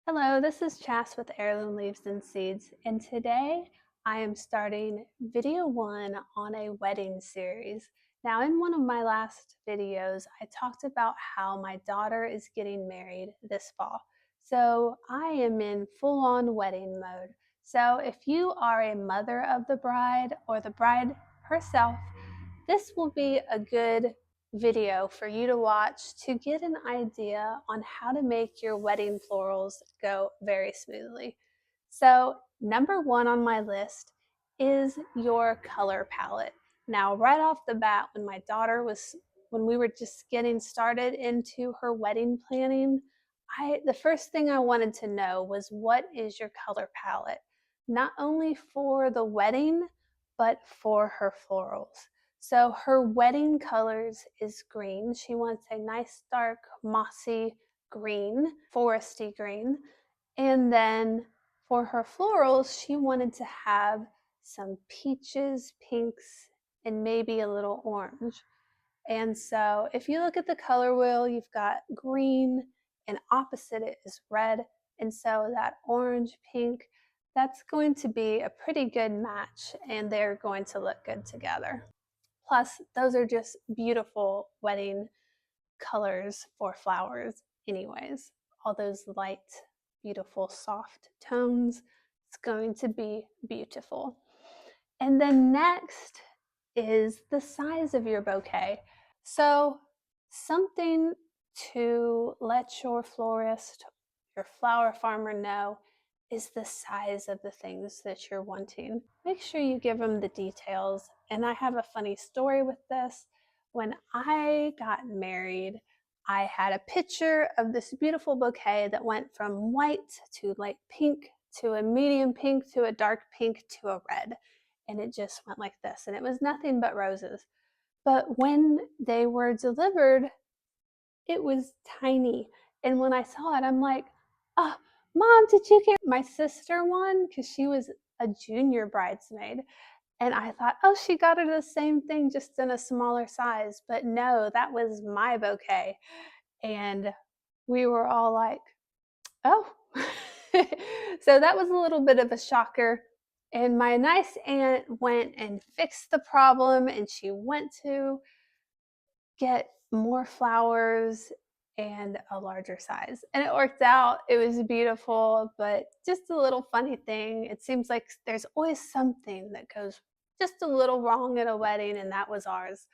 Hello, this is Chas with Heirloom Leaves and Seeds, and today I am starting video one on a wedding series. Now, in one of my last videos, I talked about how my daughter is getting married this fall. So I am in full-on wedding mode. So if you are a mother of the bride or the bride herself, this will be a good video for you to watch to get an idea on how to make your wedding florals go very smoothly. So, number one on my list is your color palette. Now, right off the bat, when we were just getting started into her wedding planning, the first thing I wanted to know was what is your color palette? Not only for the wedding, but for her florals. So her wedding colors is green. She wants a nice dark mossy green, foresty green. And then for her florals, she wanted to have some peaches, pinks, and maybe a little orange. And so if you look at the color wheel, you've got green and opposite it is red. And so that orange pink, that's going to be a pretty good match and they're going to look good together. Plus, those are just beautiful wedding colors for flowers, anyways. All those light, beautiful, soft tones. It's going to be beautiful. And then next is the size of your bouquet. So, something to let your florist, your flower farmer know is the size of the things that you're wanting. Make sure you give them the details. And I have a funny story with this. When I got married, I had a picture of this beautiful bouquet that went from white to light pink to a medium pink to a dark pink to a red. And it just went like this. And it was nothing but roses. But when they were delivered, it was tiny. And when I saw it, I'm like, oh, Mom, did you get my sister one? Because she was a junior bridesmaid. And I thought, oh, she got her the same thing, just in a smaller size. But no, that was my bouquet. And we were all like, oh. So that was a little bit of a shocker. And my nice aunt went and fixed the problem, and she went to get more flowers and a larger size. And it worked out. It was beautiful, but just a little funny thing. It seems like there's always something that goes just a little wrong at a wedding, and that was ours.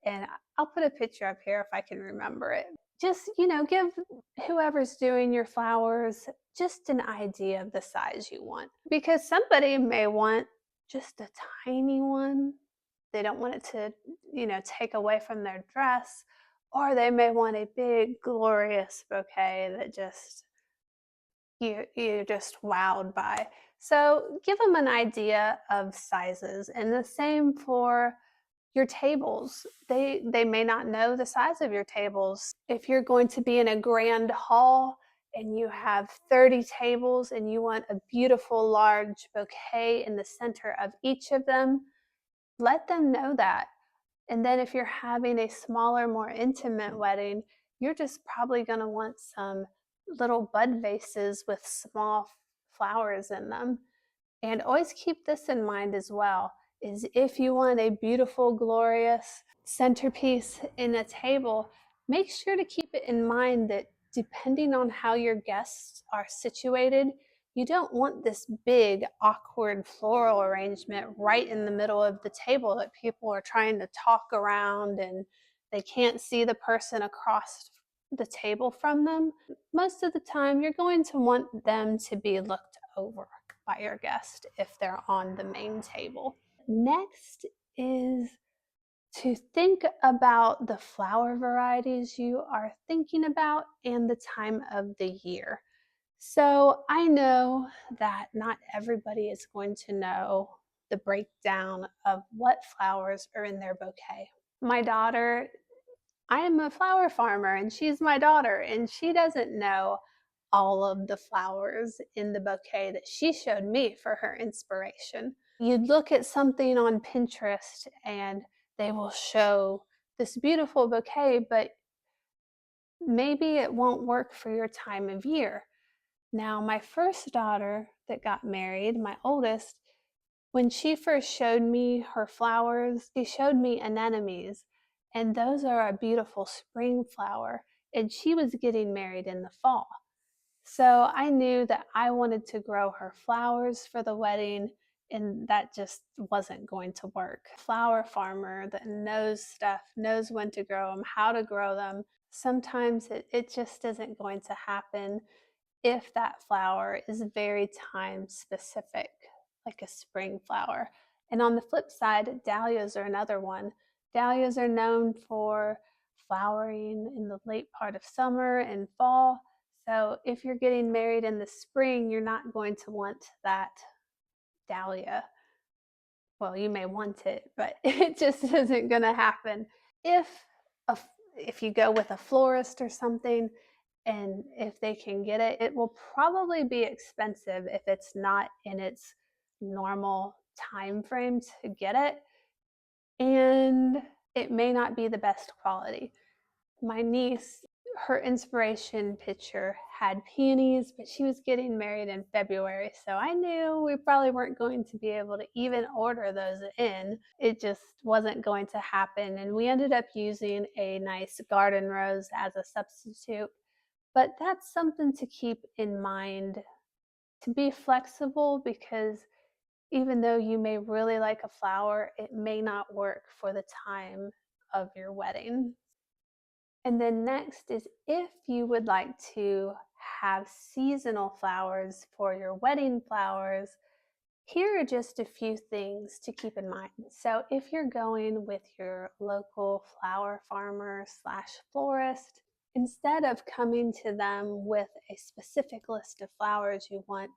And I'll put a picture up here if I can remember it. Just, give whoever's doing your flowers just an idea of the size you want. Because somebody may want just a tiny one. They don't want it to, take away from their dress, or they may want a big, glorious bouquet that just you're just wowed by. So give them an idea of sizes, and the same for your tables. They may not know the size of your tables. If you're going to be in a grand hall and you have 30 tables and you want a beautiful large bouquet in the center of each of them, let them know that. And then if you're having a smaller, more intimate wedding, you're just probably going to want some little bud vases with small flowers in them. And always keep this in mind as well, is if you want a beautiful, glorious centerpiece in a table, make sure to keep it in mind that depending on how your guests are situated, you don't want this big, awkward floral arrangement right in the middle of the table that people are trying to talk around and they can't see the person across the table from them. Most of the time, you're going to want them to be looked over by your guest if they're on the main table. Next is to think about the flower varieties you are thinking about and the time of the year. So I know that not everybody is going to know the breakdown of what flowers are in their bouquet. My daughter, I am a flower farmer and she's my daughter, and she doesn't know all of the flowers in the bouquet that she showed me for her inspiration. You'd look at something on Pinterest and they will show this beautiful bouquet, but maybe it won't work for your time of year. Now, my first daughter that got married, my oldest, when she first showed me her flowers, she showed me anemones, and those are a beautiful spring flower. And she was getting married in the fall. So I knew that I wanted to grow her flowers for the wedding, and that just wasn't going to work. Flower farmer that knows stuff, knows when to grow them, how to grow them. Sometimes it just isn't going to happen if that flower is very time specific, like a spring flower. And on the flip side, dahlias are another one. Dahlias are known for flowering in the late part of summer and fall. So if you're getting married in the spring, you're not going to want that dahlia. Well, you may want it, but it just isn't going to happen. If a, if you go with a florist or something, and if they can get it, it will probably be expensive if it's not in its normal time frame to get it, and it may not be the best quality. My niece, her inspiration picture had peonies, but she was getting married in February, so I knew we probably weren't going to be able to even order those in. It just wasn't going to happen, and we ended up using a nice garden rose as a substitute. But that's something to keep in mind, to be flexible, because even though you may really like a flower, it may not work for the time of your wedding. And then next is if you would like to have seasonal flowers for your wedding flowers, here are just a few things to keep in mind. So if you're going with your local flower farmer slash florist, instead of coming to them with a specific list of flowers you want,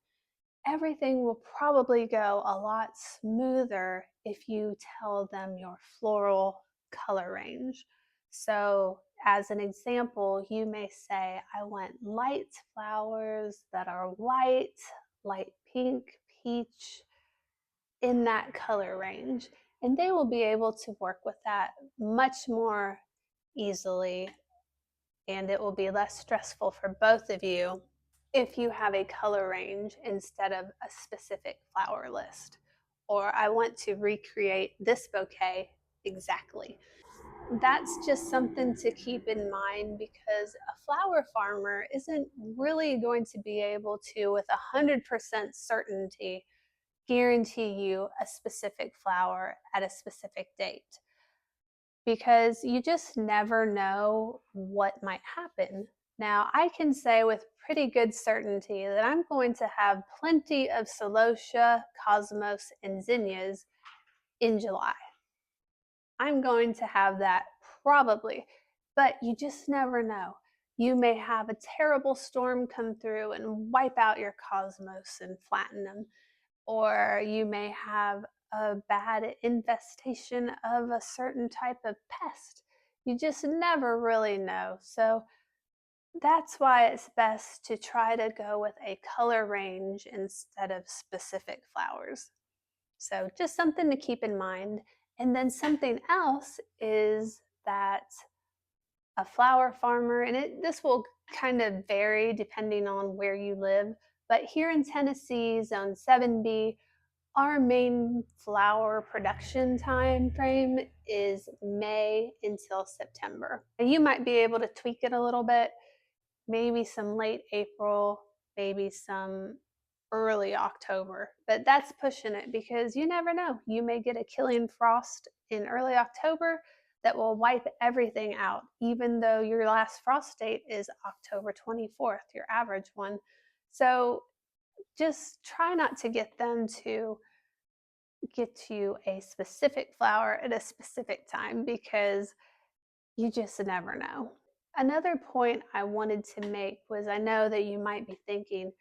everything will probably go a lot smoother if you tell them your floral color range. So as an example, you may say, I want light flowers that are white, light pink, peach, in that color range. And they will be able to work with that much more easily, and it will be less stressful for both of you if you have a color range instead of a specific flower list. Or I want to recreate this bouquet exactly. That's just something to keep in mind, because a flower farmer isn't really going to be able to, with 100% certainty, guarantee you a specific flower at a specific date, because you just never know what might happen. Now, I can say with pretty good certainty that I'm going to have plenty of celosia, cosmos, and zinnias in July. I'm going to have that probably, but you just never know. You may have a terrible storm come through and wipe out your cosmos and flatten them, or you may have a bad infestation of a certain type of pest. You just never really know. So that's why it's best to try to go with a color range instead of specific flowers. So just something to keep in mind. And then something else is that a flower farmer, and this will kind of vary depending on where you live, but here in Tennessee, Zone 7B, our main flower production time frame is May until September. You might be able to tweak it a little bit, maybe some late April, maybe some early October, but that's pushing it, because you never know. You may get a killing frost in early October that will wipe everything out, even though your last frost date is October 24th, your average one. So just try not to get them to get you a specific flower at a specific time, because you just never know. Another point I wanted to make was, I know that you might be thinking,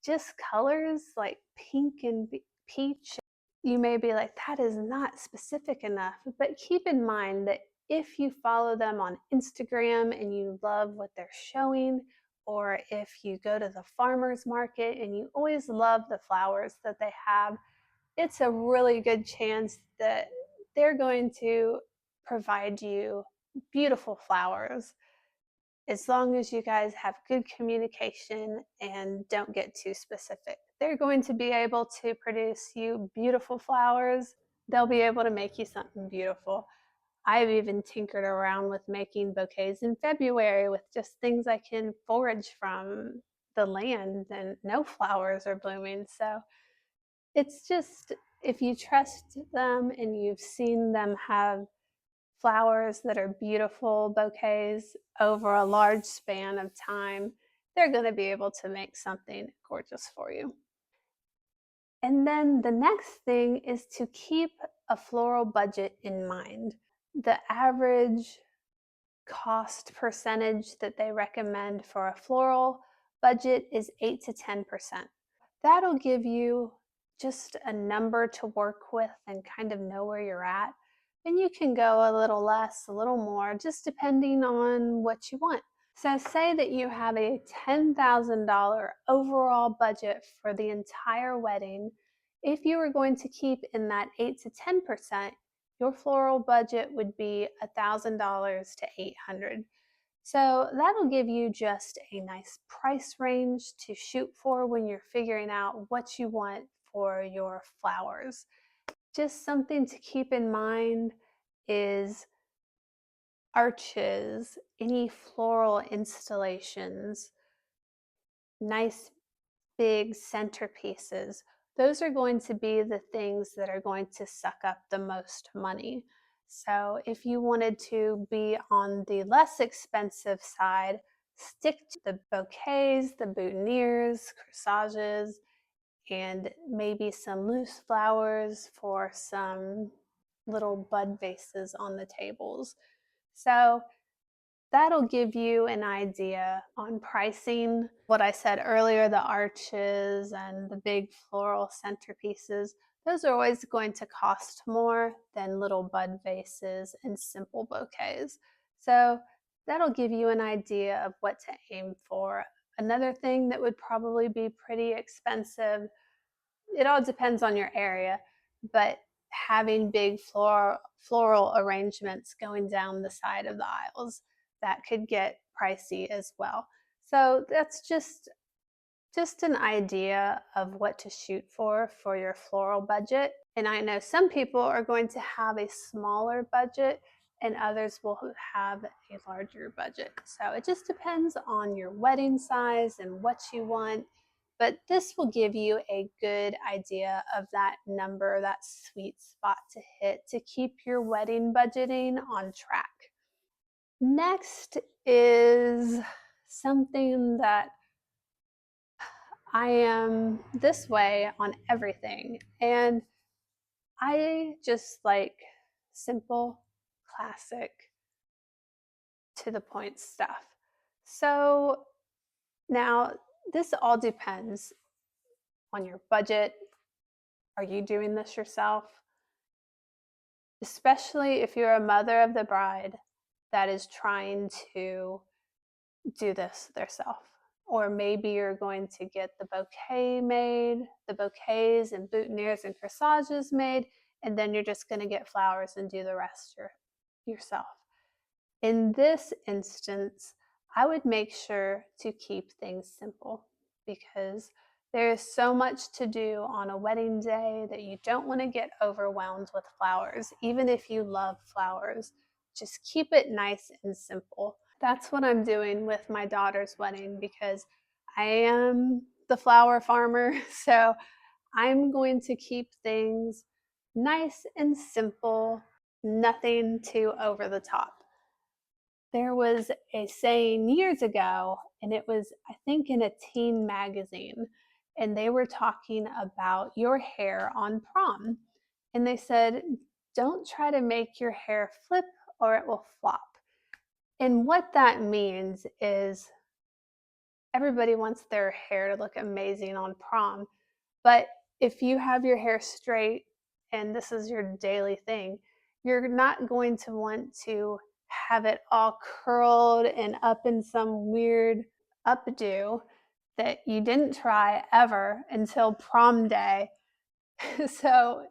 just colors like pink and peach. You may be like, that is not specific enough. But keep in mind that if you follow them on Instagram and you love what they're showing, or if you go to the farmer's market and you always love the flowers that they have, it's a really good chance that they're going to provide you beautiful flowers. as long as you guys have good communication and don't get too specific. They're going to be able to produce you beautiful flowers. They'll be able to make you something beautiful. I've even tinkered around with making bouquets in February with just things I can forage from the land and no flowers are blooming. So it's just, if you trust them and you've seen them have flowers that are beautiful bouquets over a large span of time, they're going to be able to make something gorgeous for you. And then the next thing is to keep a floral budget in mind. The average cost percentage that they recommend for a floral budget is 8 to 10%. That'll give you just a number to work with and kind of know where you're at. And you can go a little less, a little more, just depending on what you want. So say that you have a $10,000 overall budget for the entire wedding. If you were going to keep in that 8 to 10%, your floral budget would be $1,000 to $800. So that'll give you just a nice price range to shoot for when you're figuring out what you want for your flowers. Just something to keep in mind is arches, any floral installations, nice big centerpieces. Those are going to be the things that are going to suck up the most money. So if you wanted to be on the less expensive side, stick to the bouquets, the boutonnieres, corsages, and maybe some loose flowers for some little bud vases on the tables. So that'll give you an idea on pricing. What I said earlier, the arches and the big floral centerpieces, those are always going to cost more than little bud vases and simple bouquets. So that'll give you an idea of what to aim for. Another thing that would probably be pretty expensive, it all depends on your area, but having big floral arrangements going down the side of the aisles, that could get pricey as well. So that's just an idea of what to shoot for your floral budget. And I know some people are going to have a smaller budget and others will have a larger budget. So it just depends on your wedding size and what you want. But this will give you a good idea of that number, that sweet spot to hit to keep your wedding budgeting on track. Next is something that I am this way on everything. And I just like simple, classic, to the point stuff. So now this all depends on your budget. Are you doing this yourself? Especially if you're a mother of the bride that is trying to do this themselves. Or maybe you're going to get the bouquet made, the bouquets and boutonnieres and corsages made, and then you're just going to get flowers and do the rest yourself. In this instance, I would make sure to keep things simple because there is so much to do on a wedding day that you don't want to get overwhelmed with flowers. Even if you love flowers, just keep it nice and simple. That's what I'm doing with my daughter's wedding because I am the flower farmer. So I'm going to keep things nice and simple, nothing too over the top. There was a saying years ago, and it was, I think, in a teen magazine, and they were talking about your hair on prom. And they said, don't try to make your hair flip or it will flop. And what that means is everybody wants their hair to look amazing on prom. But if you have your hair straight and this is your daily thing, you're not going to want to have it all curled and up in some weird updo that you didn't try ever until prom day. So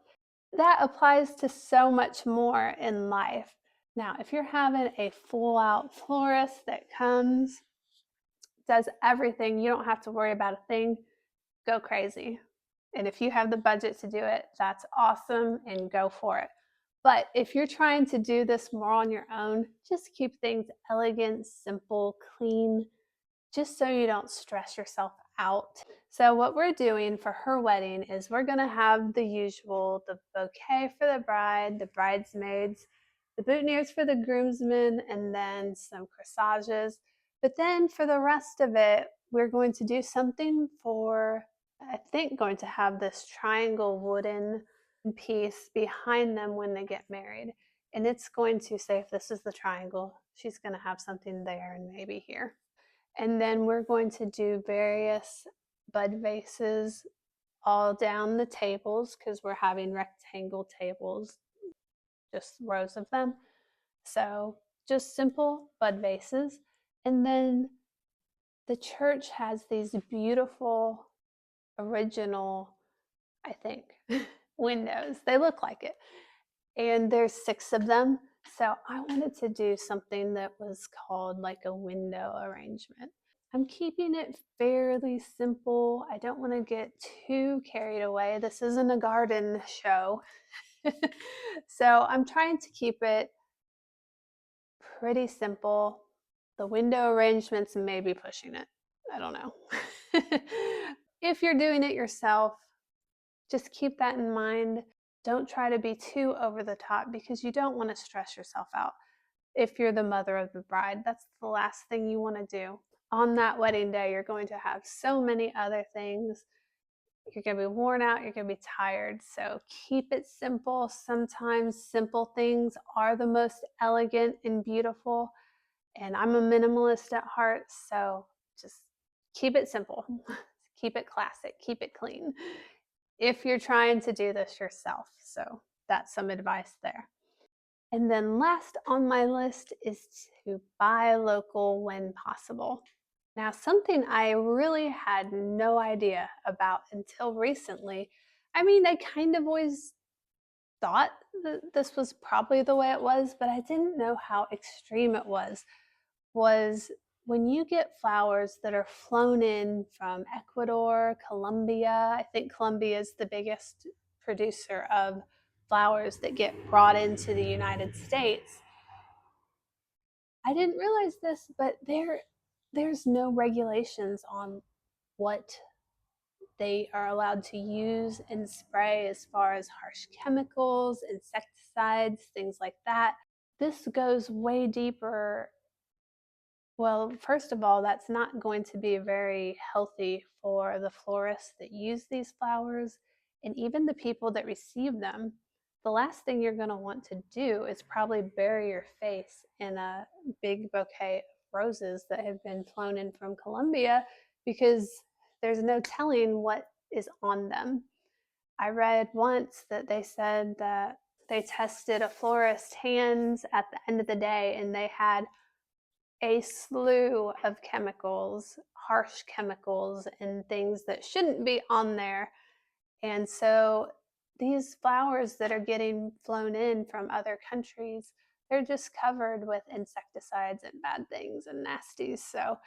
that applies to so much more in life. Now, if you're having a full-out florist that comes, does everything, you don't have to worry about a thing, go crazy. And if you have the budget to do it, that's awesome and go for it. But if you're trying to do this more on your own, just keep things elegant, simple, clean, just so you don't stress yourself out. So what we're doing for her wedding is we're gonna have the usual, the bouquet for the bride, the bridesmaids, the boutonnieres for the groomsmen, and then some corsages. But then for the rest of it, we're going to do something for, I think, going to have this triangle wooden piece behind them when they get married. And it's going to say, if this is the triangle, she's going to have something there and maybe here. And then we're going to do various bud vases all down the tables because we're having rectangle tables, just rows of them. So just simple bud vases. And then the church has these beautiful original, I think, windows. They look like it. And there's 6 of them. So I wanted to do something that was called like a window arrangement. I'm keeping it fairly simple. I don't want to get too carried away. This isn't a garden show. So I'm trying to keep it pretty simple. The window arrangements may be pushing it. I don't know. If you're doing it yourself, just keep that in mind. Don't try to be too over the top because you don't want to stress yourself out. If you're the mother of the bride, that's the last thing you want to do. On that wedding day, you're going to have so many other things. You're going to be worn out, you're going to be tired. So keep it simple. Sometimes simple things are the most elegant and beautiful. And I'm a minimalist at heart, so just keep it simple. Keep it classic, keep it clean. If you're trying to do this yourself. So that's some advice there. And then last on my list is to buy local when possible. Now, something I really had no idea about until recently. I mean, I kind of always thought that this was probably the way it was, but I didn't know how extreme it was when you get flowers that are flown in from Ecuador, Colombia. I think Colombia is the biggest producer of flowers that get brought into the United States. I didn't realize this, but there's no regulations on what they are allowed to use and spray as far as harsh chemicals, insecticides, things like that. This goes way deeper. Well, first of all, that's not going to be very healthy for the florists that use these flowers and even the people that receive them. The last thing you're going to want to do is probably bury your face in a big bouquet of roses that have been flown in from Colombia because there's no telling what is on them. I read once that they said that they tested a florist's hands at the end of the day and they had a slew of chemicals, harsh chemicals, and things that shouldn't be on there. And so these flowers that are getting flown in from other countries, they're just covered with insecticides and bad things and nasties. So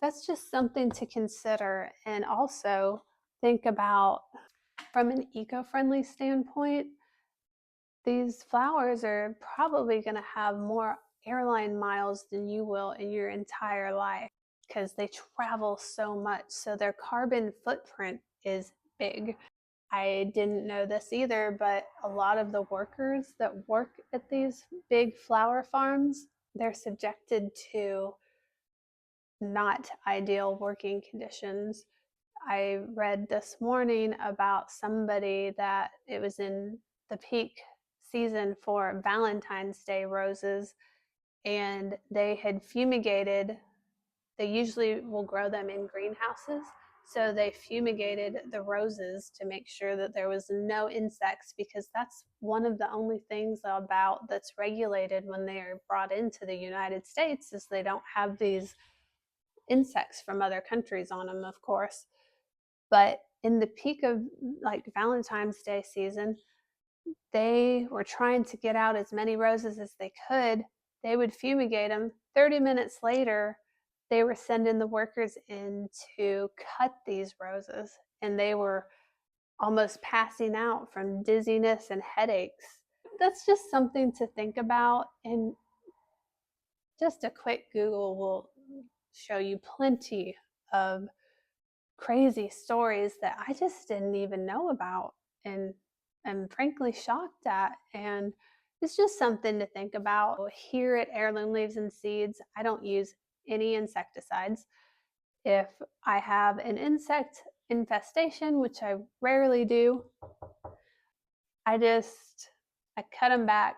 that's just something to consider. And also think about from an eco-friendly standpoint, these flowers are probably going to have more airline miles than you will in your entire life because they travel so much. So their carbon footprint is big. I didn't know this either, but a lot of the workers that work at these big flower farms, they're subjected to not ideal working conditions. I read this morning about somebody that it was in the peak season for Valentine's Day roses, and they had fumigated. They usually will grow them in greenhouses. So they fumigated the roses to make sure that there was no insects because that's one of the only things about that's regulated when they are brought into the United States is they don't have these insects from other countries on them, of course. But in the peak of like Valentine's Day season, they were trying to get out as many roses as they could. They would fumigate them. 30 minutes later, they were sending the workers in to cut these roses, and they were almost passing out from dizziness and headaches. That's just something to think about, and just a quick Google will show you plenty of crazy stories that I just didn't even know about and am frankly shocked at. And it's just something to think about. Here at Heirloom Leaves and Seeds, I don't use any insecticides. If I have an insect infestation, which I rarely do, I cut them back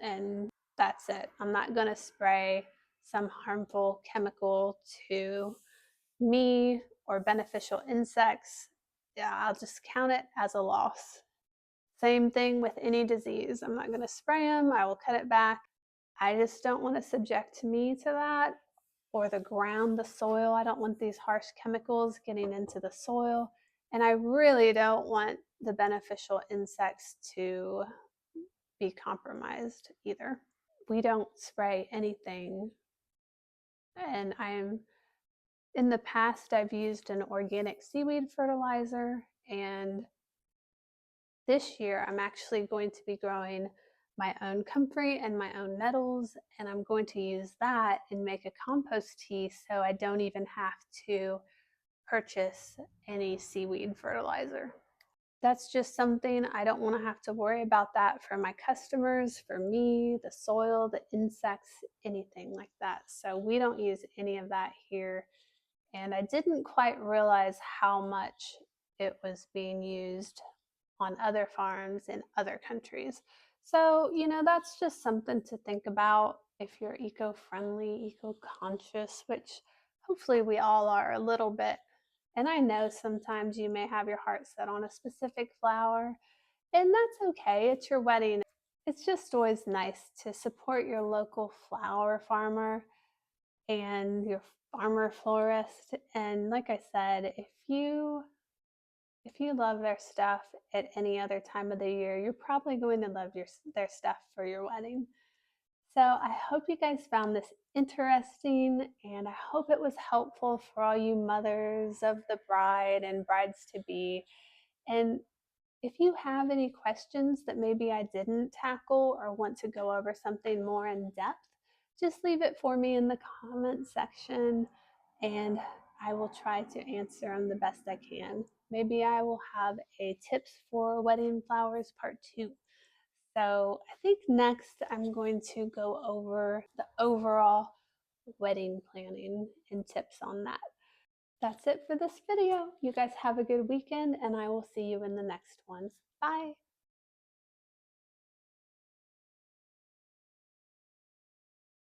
and that's it. I'm not going to spray some harmful chemical to me or beneficial insects. Yeah, I'll just count it as a loss. Same thing with any disease. I'm not going to spray them. I will cut it back. I just don't want to subject me to that, or the ground, the soil. I don't want these harsh chemicals getting into the soil. And I really don't want the beneficial insects to be compromised either. We don't spray anything. And in the past, I've used an organic seaweed fertilizer, and this year I'm actually going to be growing my own comfrey and my own nettles, and I'm going to use that and make a compost tea so I don't even have to purchase any seaweed fertilizer. That's just something I don't want to have to worry about that for my customers, for me, the soil, the insects, anything like that. So we don't use any of that here. And I didn't quite realize how much it was being used on other farms in other countries. So, that's just something to think about if you're eco-friendly, eco-conscious, which hopefully we all are a little bit. And I know sometimes you may have your heart set on a specific flower, and that's okay. It's your wedding. It's just always nice to support your local flower farmer and your farmer florist. And like I said, if you love their stuff at any other time of the year, you're probably going to love their stuff for your wedding. So I hope you guys found this interesting, and I hope it was helpful for all you mothers of the bride and brides to be. And if you have any questions that maybe I didn't tackle or want to go over something more in depth, just leave it for me in the comment section and I will try to answer them the best I can. Maybe I will have a tips for wedding flowers part 2. So I think next I'm going to go over the overall wedding planning and tips on that. That's it for this video. You guys have a good weekend, and I will see you in the next ones. Bye.